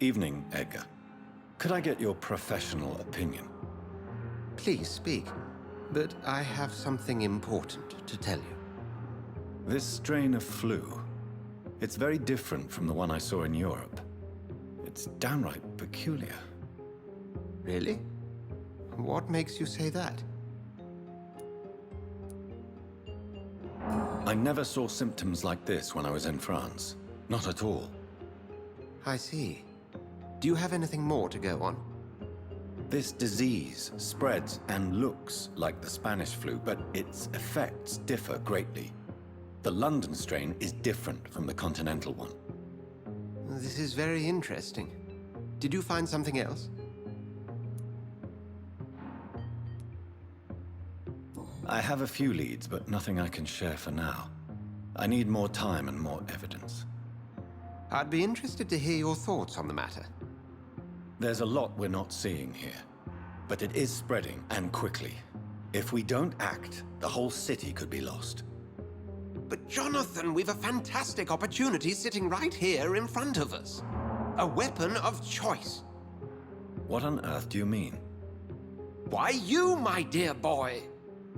Evening, Edgar. Could I get your professional opinion? Please speak, but I have something important to tell you. This strain of flu, it's very different from the one I saw in Europe. It's downright peculiar. Really? What makes you say that? I never saw symptoms like this when I was in France. Not at all. I see. Do you have anything more to go on? This disease spreads and looks like the Spanish flu, but its effects differ greatly. The London strain is different from the continental one. This is very interesting. Did you find something else? I have a few leads, but nothing I can share for now. I need more time and more evidence. I'd be interested to hear your thoughts on the matter. There's a lot we're not seeing here, but it is spreading, and quickly. If we don't act, the whole city could be lost. But Jonathan, we've a fantastic opportunity sitting right here in front of us. A weapon of choice. What on earth do you mean? Why, you, my dear boy.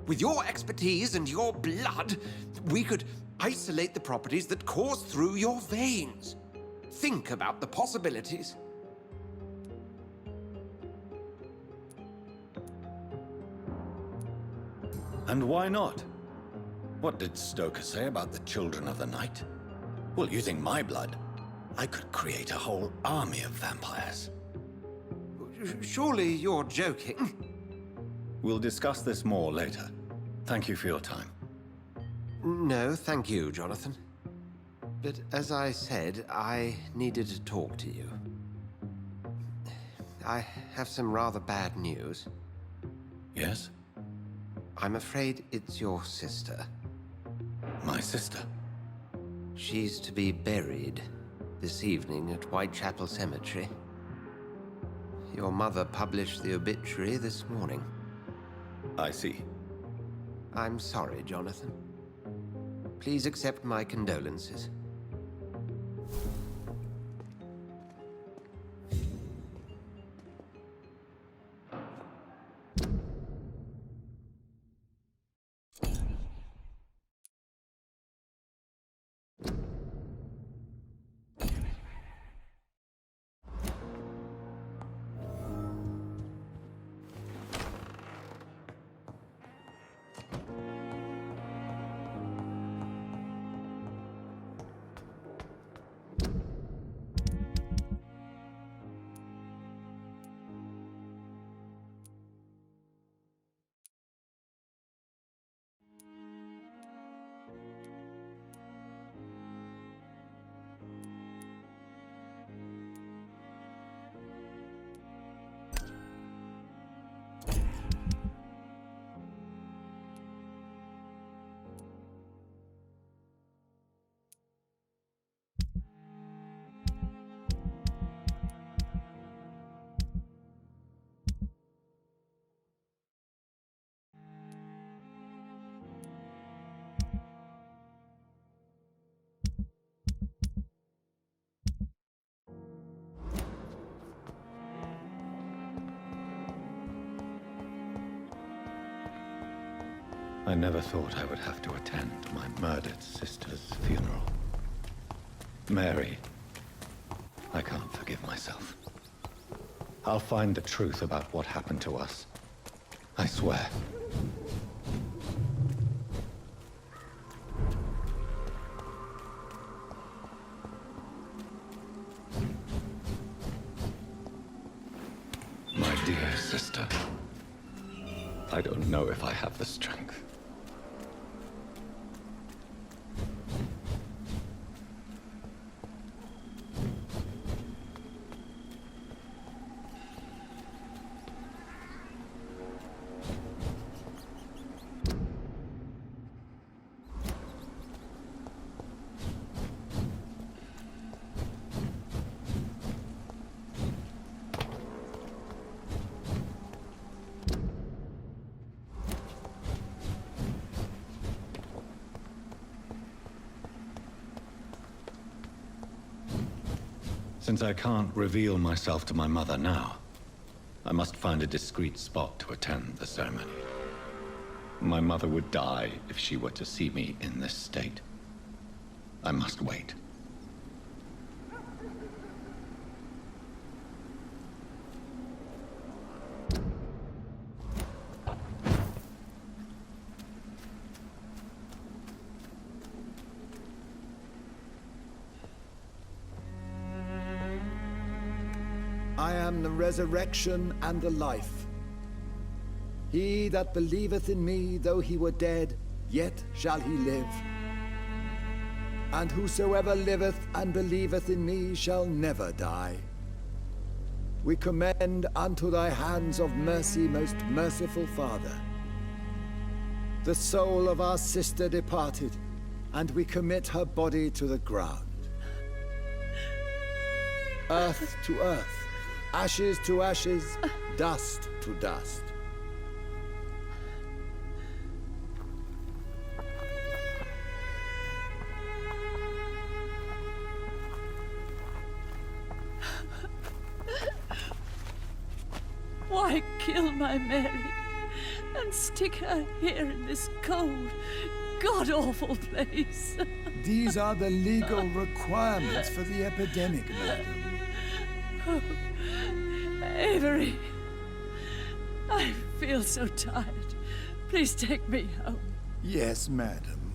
With your expertise and your blood, we could isolate the properties that course through your veins. Think about the possibilities. And why not? What did Stoker say about the Children of the Night? Well, using my blood, I could create a whole army of vampires. Surely you're joking. We'll discuss this more later. Thank you for your time. No, thank you, Jonathan. But as I said, I needed to talk to you. I have some rather bad news. Yes? I'm afraid it's your sister. My sister? She's to be buried this evening at Whitechapel Cemetery. Your mother published the obituary this morning. I see. I'm sorry, Jonathan. Please accept my condolences. I never thought I would have to attend my murdered sister's funeral. Mary, I can't forgive myself. I'll find the truth about what happened to us. I swear. My dear sister, I don't know if I have the strength. Since I can't reveal myself to my mother now, I must find a discreet spot to attend the ceremony. My mother would die if she were to see me in this state. I must wait. I am the resurrection and the life. He that believeth in me, though he were dead, yet shall he live. And whosoever liveth and believeth in me shall never die. We commend unto thy hands of mercy, most merciful Father, the soul of our sister departed, and we commit her body to the ground. Earth to earth, ashes to ashes, dust to dust. Why kill my Mary and stick her here in this cold, god-awful place? These are the legal requirements for the epidemic, madam. Oh, Avery, I feel so tired. Please take me home. Yes, madam.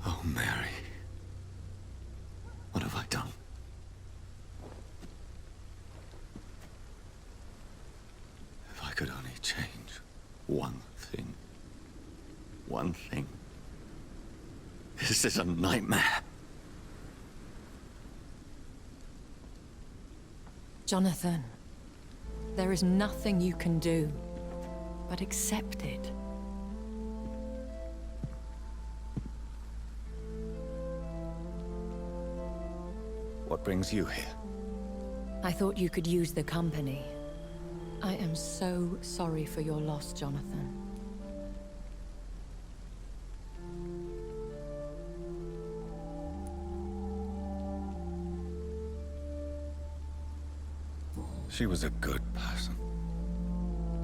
Oh, Mary. What have I done? If I could only change one thing. One thing. This is a nightmare. Jonathan, there is nothing you can do but accept it. What brings you here? I thought you could use the company. I am so sorry for your loss, Jonathan. She was a good person.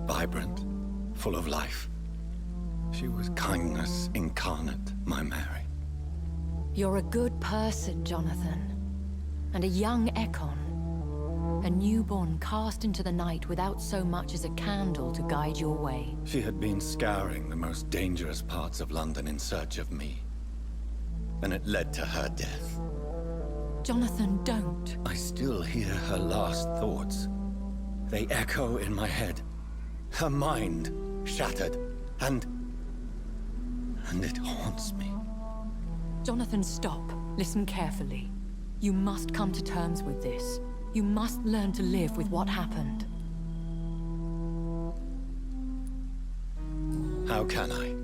Vibrant, full of life. She was kindness incarnate, my Mary. You're a good person, Jonathan. And a young Ekon. A newborn cast into the night without so much as a candle to guide your way. She had been scouring the most dangerous parts of London in search of me. And it led to her death. Jonathan, don't. I still hear her last thoughts. They echo in my head. Her mind shattered, and it haunts me. Jonathan, stop. Listen carefully. You must come to terms with this. You must learn to live with what happened. How can I?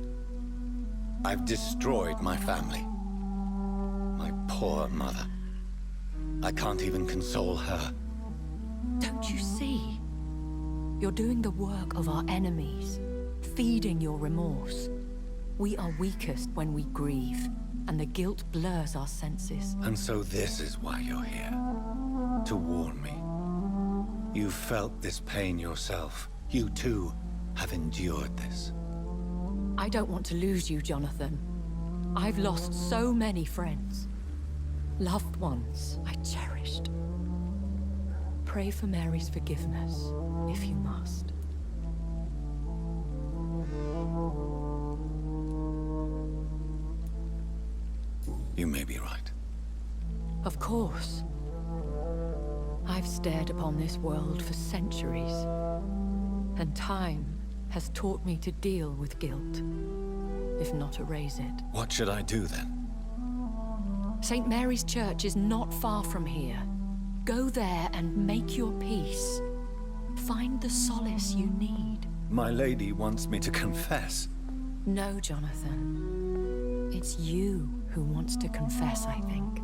I've destroyed my family. My poor mother. I can't even console her. Don't you see? You're doing the work of our enemies, feeding your remorse. We are weakest when we grieve, and the guilt blurs our senses. And so this is why you're here. To warn me. You've felt this pain yourself. You too have endured this. I don't want to lose you, Jonathan. I've lost so many friends. Loved ones I cherished. Pray for Mary's forgiveness, if you must. You may be right. Of course. I've stared upon this world for centuries, and time has taught me to deal with guilt, if not erase it. What should I do then? St. Mary's Church is not far from here. Go there and make your peace. Find the solace you need. My lady wants me to confess. No, Jonathan. It's you who wants to confess, I think.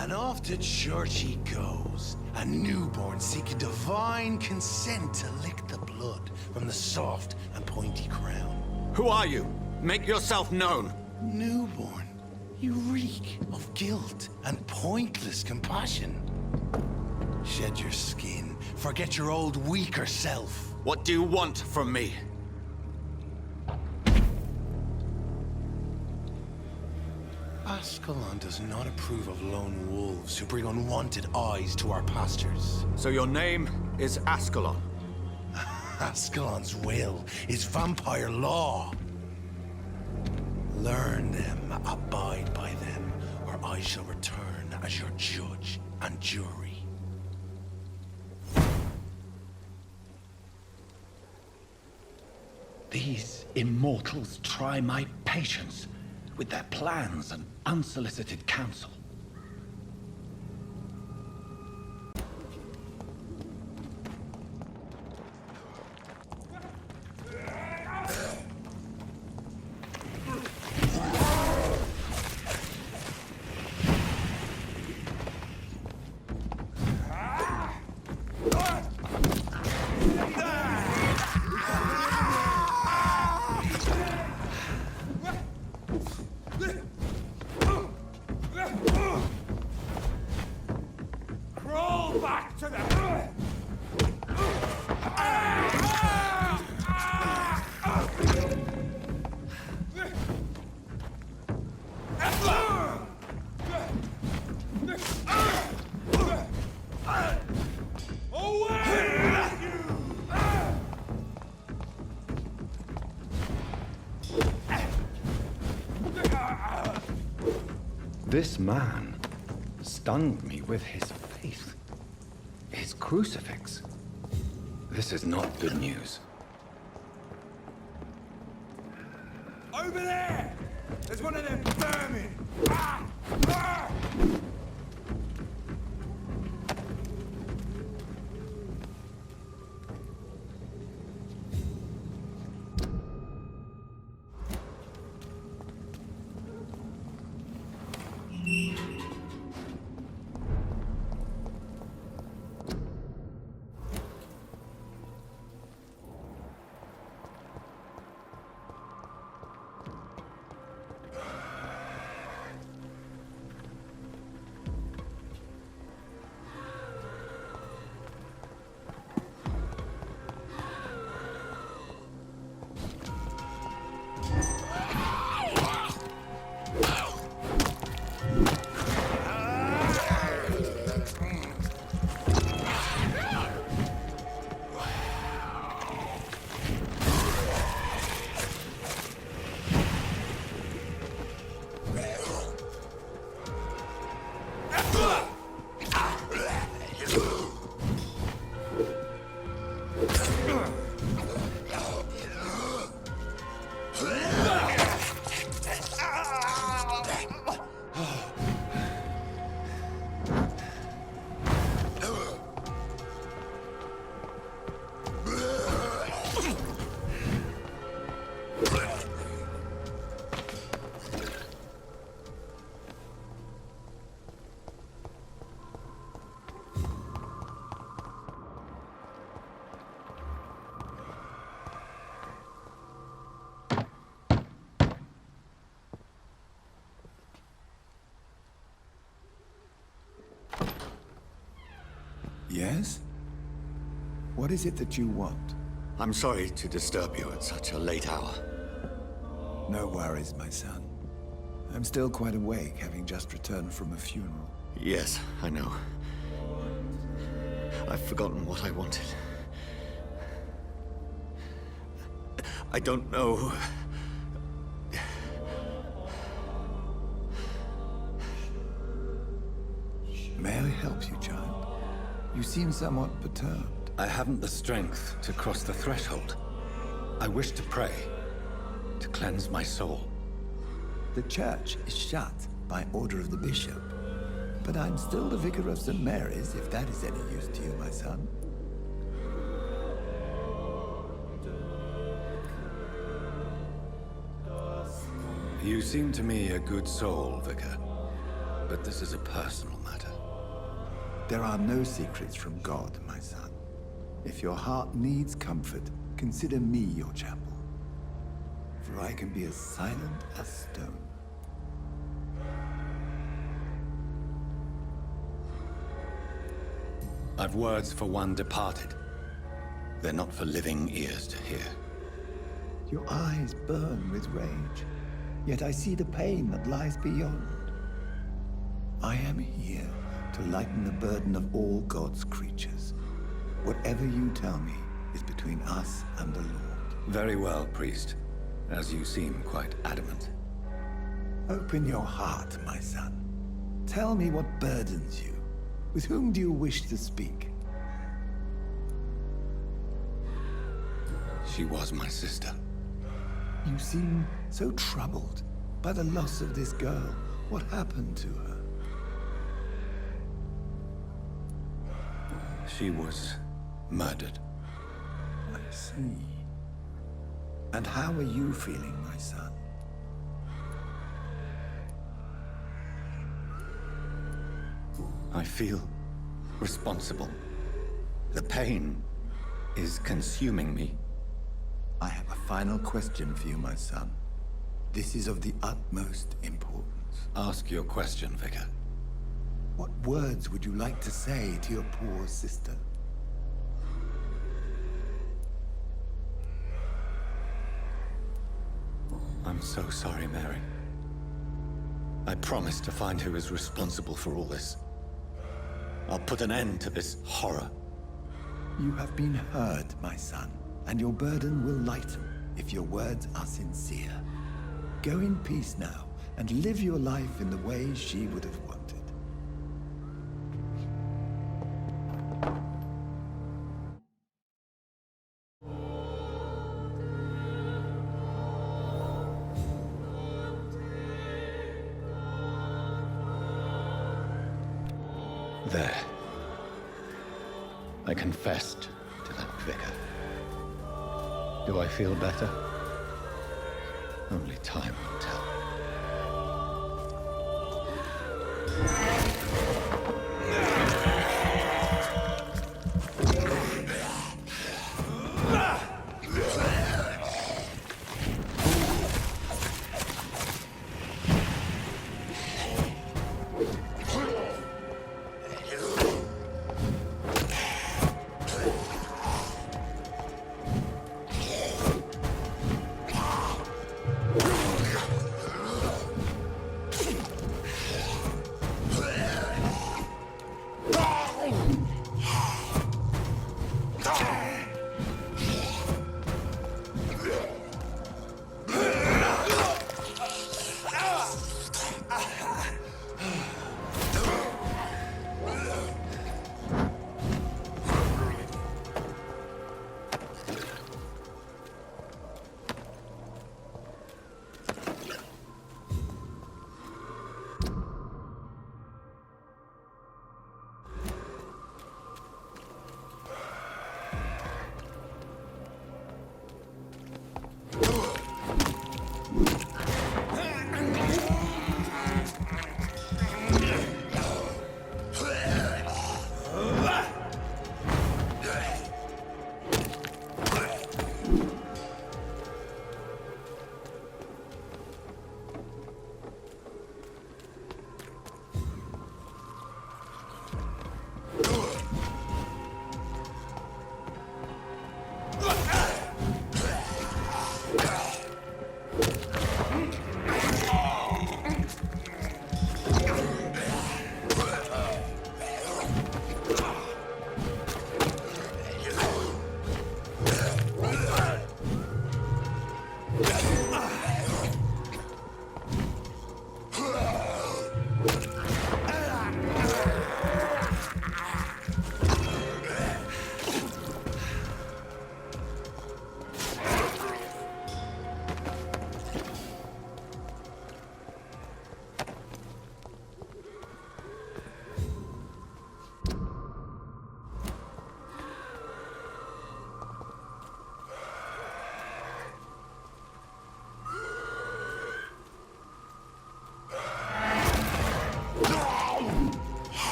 And off to church he goes, a newborn seeking divine consent to lick the blood from the soft and pointy crown. Who are you? Make yourself known. Newborn, you reek of guilt and pointless compassion. Shed your skin, forget your old weaker self. What do you want from me? Ascalon does not approve of lone wolves who bring unwanted eyes to our pastures. So your name is Ascalon? Ascalon's will is vampire law. Learn them, abide by them, or I shall return as your judge and jury. These immortals try my patience with their plans and unsolicited counsel. This man stunned me with his faith. His crucifix. This is not good news. Over there! There's one of them vermin! Ah! Ah! Yes? What is it that you want? I'm sorry to disturb you at such a late hour. No worries, my son. I'm still quite awake, having just returned from a funeral. Yes, I know. I've forgotten what I wanted. I don't know. May I help you, child? You seem somewhat perturbed. I haven't the strength to cross the threshold. I wish to pray, to cleanse my soul. The church is shut by order of the bishop. But I'm still the vicar of St. Mary's, if that is any use to you, my son. You seem to me a good soul, Vicar. But this is a personal matter. There are no secrets from God, my son. If your heart needs comfort, consider me your chapel. For I can be as silent as stone. I've words for one departed. They're not for living ears to hear. Your eyes burn with rage, yet I see the pain that lies beyond. I am here to lighten the burden of all God's creatures. Whatever you tell me is between us and the Lord. Very well, priest. As you seem quite adamant. Open your heart, my son. Tell me what burdens you. With whom do you wish to speak? She was my sister. You seem so troubled by the loss of this girl. What happened to her? She was murdered. I see. And how are you feeling, my son? I feel responsible. The pain is consuming me. I have a final question for you, my son. This is of the utmost importance. Ask your question, Vicar. What words would you like to say to your poor sister? I'm so sorry, Mary. I promise to find who is responsible for all this. I'll put an end to this horror. You have been heard, my son, and your burden will lighten if your words are sincere. Go in peace now, and live your life in the way she would have wanted. There. I confessed to that vicar. Do I feel better? Only time will tell.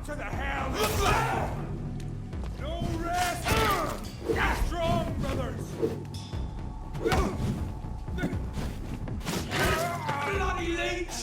To the hell! No rest! Strong, brothers! Bloody leech!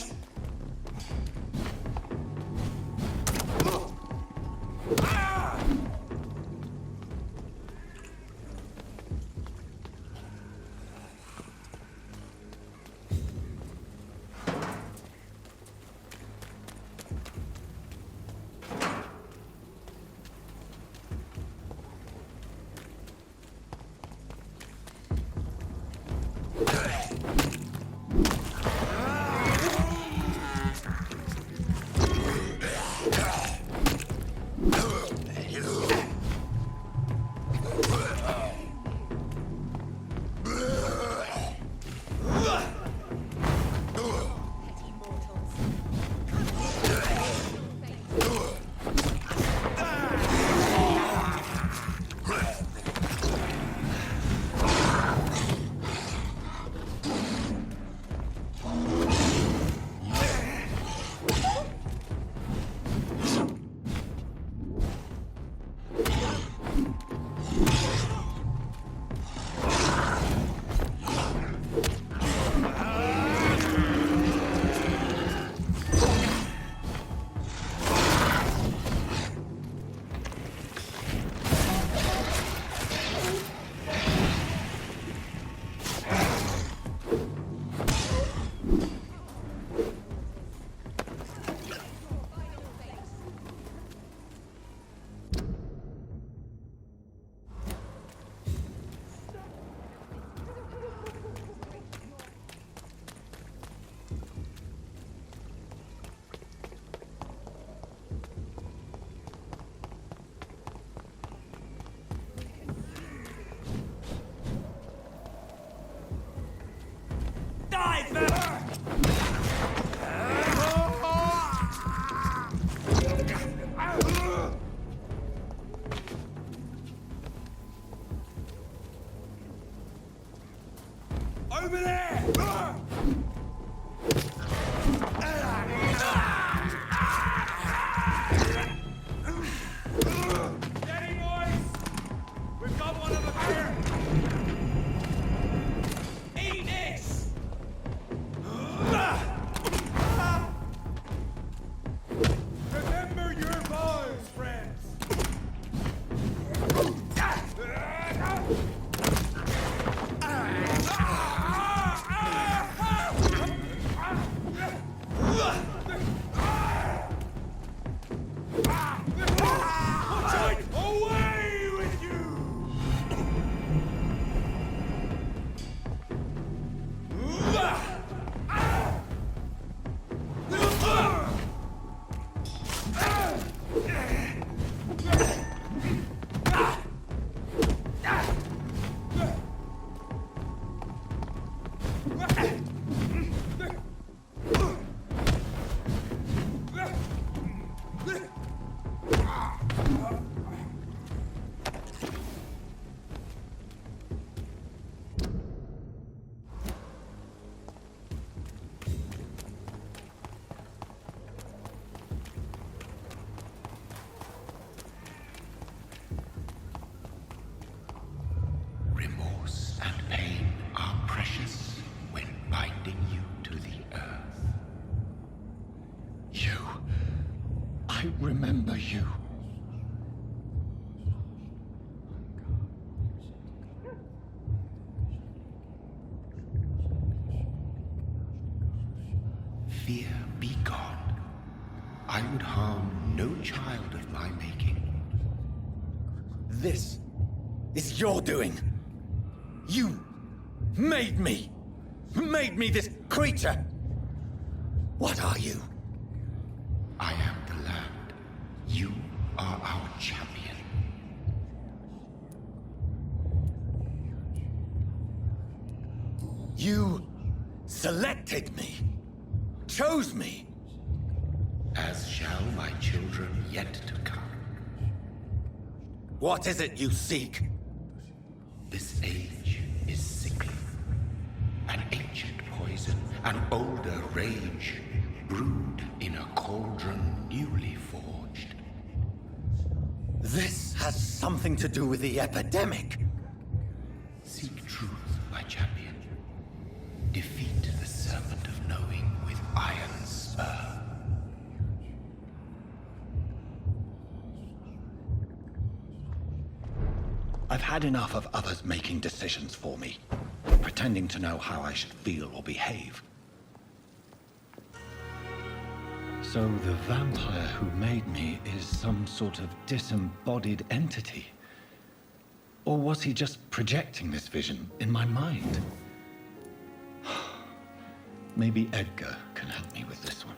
Over there! Steady, boys! We've got one of them here! Eat this! Remember your vows, friends! Away with you! Remorse and pain are precious when binding you to the earth. You. I remember you. Fear be gone. I would harm no child of my making. This is your doing. You made me this creature. What are you? I am the land. You are our champion. You selected me, chose me. As shall my children yet to come. What is it you seek? This age is sickly. An ancient poison, an older rage, brewed in a cauldron newly forged. This has something to do with the epidemic. Seek truth, my champion. Defeat the serpent of knowing with iron spur. I've had enough of others making decisions for me, pretending to know how I should feel or behave. So the vampire who made me is some sort of disembodied entity? Or was he just projecting this vision in my mind? Maybe Edgar can help me with this one.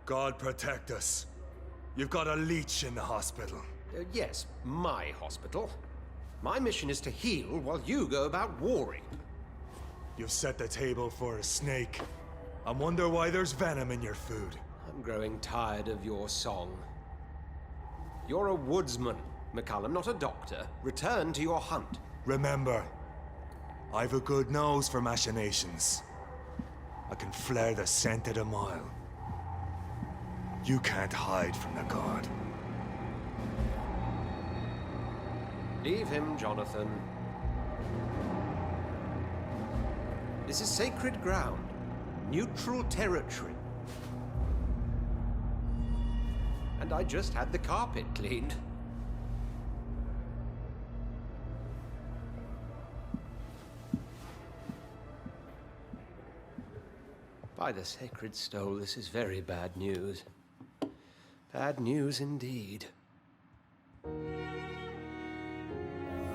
God protect us. You've got a leech in the hospital. Yes, my hospital. My mission is to heal while you go about warring. You've set the table for a snake. I wonder why there's venom in your food. I'm growing tired of your song. You're a woodsman, McCullum, not a doctor. Return to your hunt. Remember, I've a good nose for machinations. I can flare the scent at a mile. You can't hide from the god. Leave him, Jonathan. This is sacred ground. Neutral territory. And I just had the carpet cleaned. By the sacred stole, this is very bad news. Bad news indeed.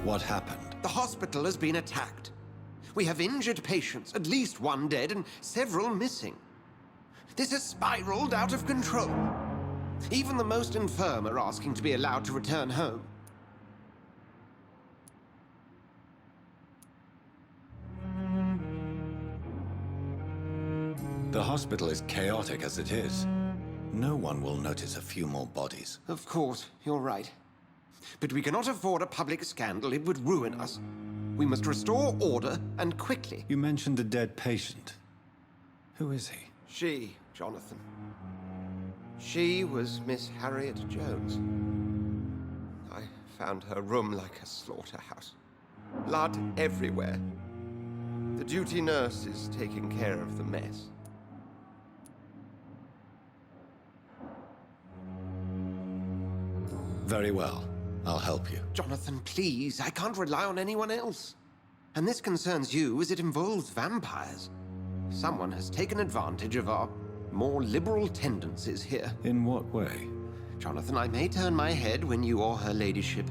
What happened? The hospital has been attacked. We have injured patients, at least one dead and several missing. This has spiraled out of control. Even the most infirm are asking to be allowed to return home. The hospital is chaotic as it is. No one will notice a few more bodies. Of course, you're right. But we cannot afford a public scandal. It would ruin us. We must restore order, and quickly. You mentioned a dead patient. Who is he? She, Jonathan. She was Miss Harriet Jones. I found her room like a slaughterhouse. Blood everywhere. The duty nurse is taking care of the mess. Very well. I'll help you. Jonathan, please. I can't rely on anyone else. And this concerns you as it involves vampires. Someone has taken advantage of our more liberal tendencies here. In what way? Jonathan, I may turn my head when you or her ladyship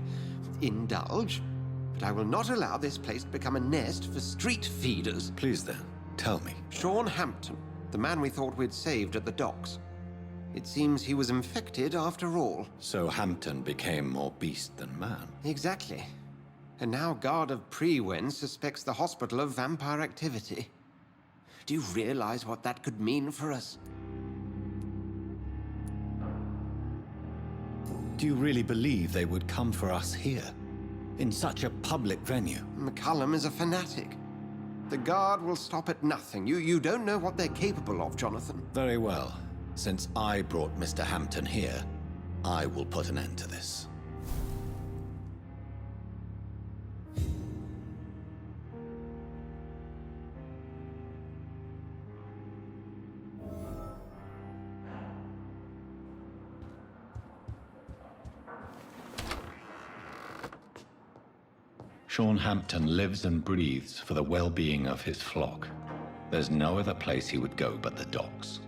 indulge, but I will not allow this place to become a nest for street feeders. Please then, tell me. Sean Hampton, the man we thought we'd saved at the docks. It seems he was infected after all. So Hampton became more beast than man. Exactly. And now Guard of Prewen suspects the hospital of vampire activity. Do you realize what that could mean for us? Do you really believe they would come for us here? In such a public venue? McCullum is a fanatic. The Guard will stop at nothing. You don't know what they're capable of, Jonathan. Very well. Since I brought Mr. Hampton here, I will put an end to this. Sean Hampton lives and breathes for the well-being of his flock. There's no other place he would go but the docks.